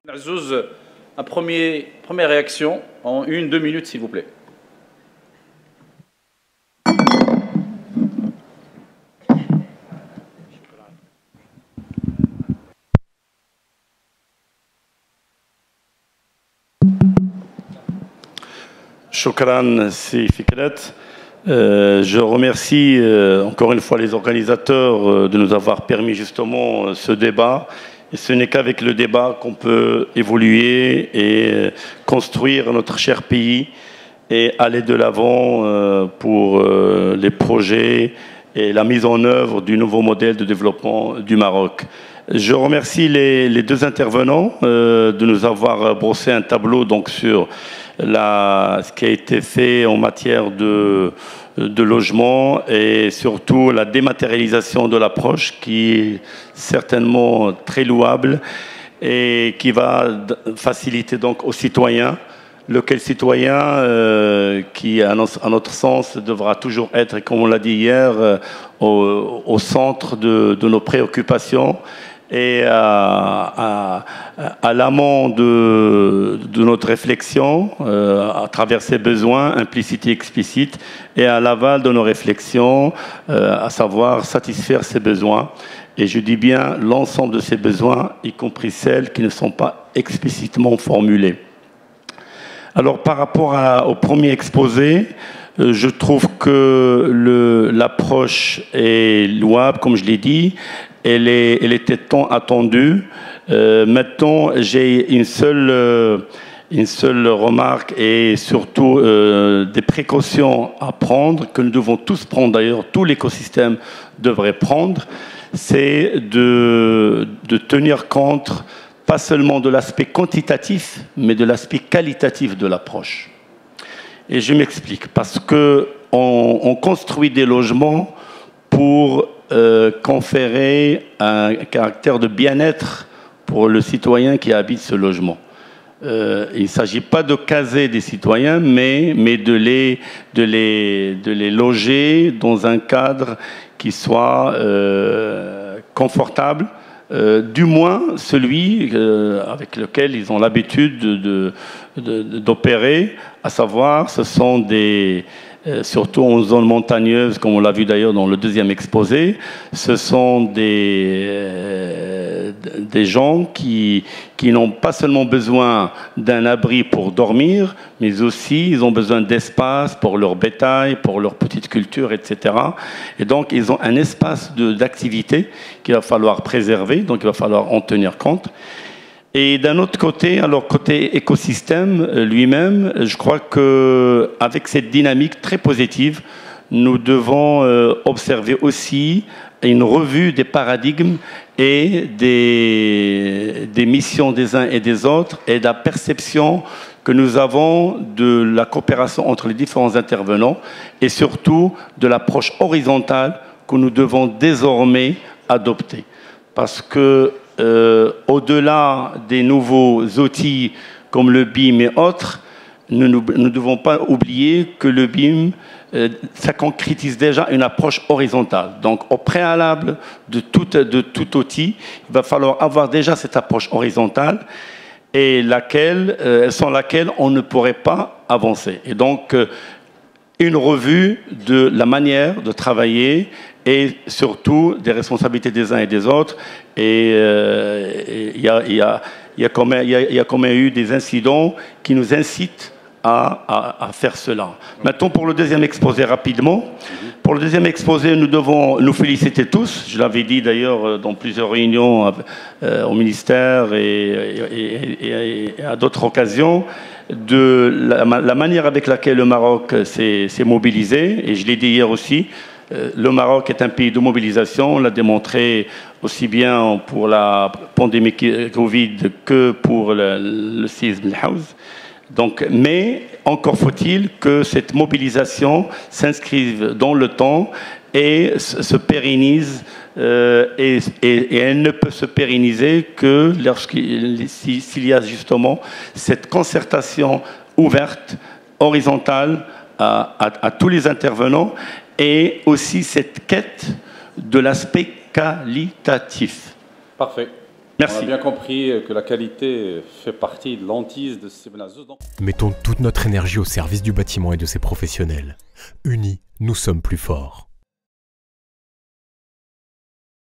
Azouz, première réaction en 1-2 minutes, s'il vous plaît. Shukran, c'est Fikret. Je remercie encore une fois les organisateurs de nous avoir permis justement ce débat. Et ce n'est qu'avec le débat qu'on peut évoluer et construire notre cher pays et aller de l'avant pour les projets et la mise en œuvre du nouveau modèle de développement du Maroc. Je remercie les deux intervenants de nous avoir brossé un tableau donc, sur ce qui a été fait en matière de logement et surtout la dématérialisation de l'approche qui est certainement très louable et qui va faciliter donc aux citoyens, lequel citoyen qui, à notre sens, devra toujours être, comme on l'a dit hier, au centre de nos préoccupations et à l'amont de notre réflexion, à travers ses besoins implicites et explicites, et à l'aval de nos réflexions, à savoir satisfaire ses besoins. Et je dis bien l'ensemble de ces besoins, y compris celles qui ne sont pas explicitement formulés. Alors par rapport au premier exposé, je trouve que l'approche est louable, comme je l'ai dit. Elle était tant attendue. Maintenant, j'ai une seule remarque et surtout des précautions à prendre, que nous devons tous prendre d'ailleurs, tout l'écosystème devrait prendre, c'est de tenir compte pas seulement de l'aspect quantitatif, mais de l'aspect qualitatif de l'approche. Et je m'explique, parce qu'on construit des logements pour conférer un caractère de bien-être pour le citoyen qui habite ce logement. Il ne s'agit pas de caser des citoyens, mais de les loger dans un cadre qui soit confortable, du moins celui avec lequel ils ont l'habitude d'opérer, à savoir ce sont surtout en zone montagneuse, comme on l'a vu d'ailleurs dans le deuxième exposé, ce sont des gens qui n'ont pas seulement besoin d'un abri pour dormir, mais aussi ils ont besoin d'espace pour leur bétail, pour leur petite culture, etc. Et donc ils ont un espace d'activité qu'il va falloir préserver, donc il va falloir en tenir compte. Et d'un autre côté, alors côté écosystème lui-même, je crois qu'avec cette dynamique très positive, nous devons observer aussi une revue des paradigmes et des missions des uns et des autres et de la perception que nous avons de la coopération entre les différents intervenants et surtout de l'approche horizontale que nous devons désormais adopter. Parce que au-delà des nouveaux outils comme le BIM et autres, nous ne devons pas oublier que le BIM, ça concrétise déjà une approche horizontale. Donc, au préalable de tout outil, il va falloir avoir déjà cette approche horizontale et sans laquelle on ne pourrait pas avancer. Et donc, une revue de la manière de travailler et surtout des responsabilités des uns et des autres. Et il y a quand même eu des incidents qui nous incitent à faire cela. Maintenant, pour le deuxième exposé, rapidement. Pour le deuxième exposé, nous devons nous féliciter tous. Je l'avais dit d'ailleurs dans plusieurs réunions au ministère et à d'autres occasions, de la manière avec laquelle le Maroc s'est mobilisé. Et je l'ai dit hier aussi, le Maroc est un pays de mobilisation. On l'a démontré aussi bien pour la pandémie Covid que pour le séisme de Haouz. Donc, mais encore faut-il que cette mobilisation s'inscrive dans le temps et se pérennise. Et elle ne peut se pérenniser que s'il y a justement cette concertation ouverte, horizontale à tous les intervenants et aussi cette quête de l'aspect qualitatif. Parfait. On a Merci. bien compris que la qualité fait partie de l'hantise de Sibn Azouz. Mettons toute notre énergie au service du bâtiment et de ses professionnels. Unis, nous sommes plus forts.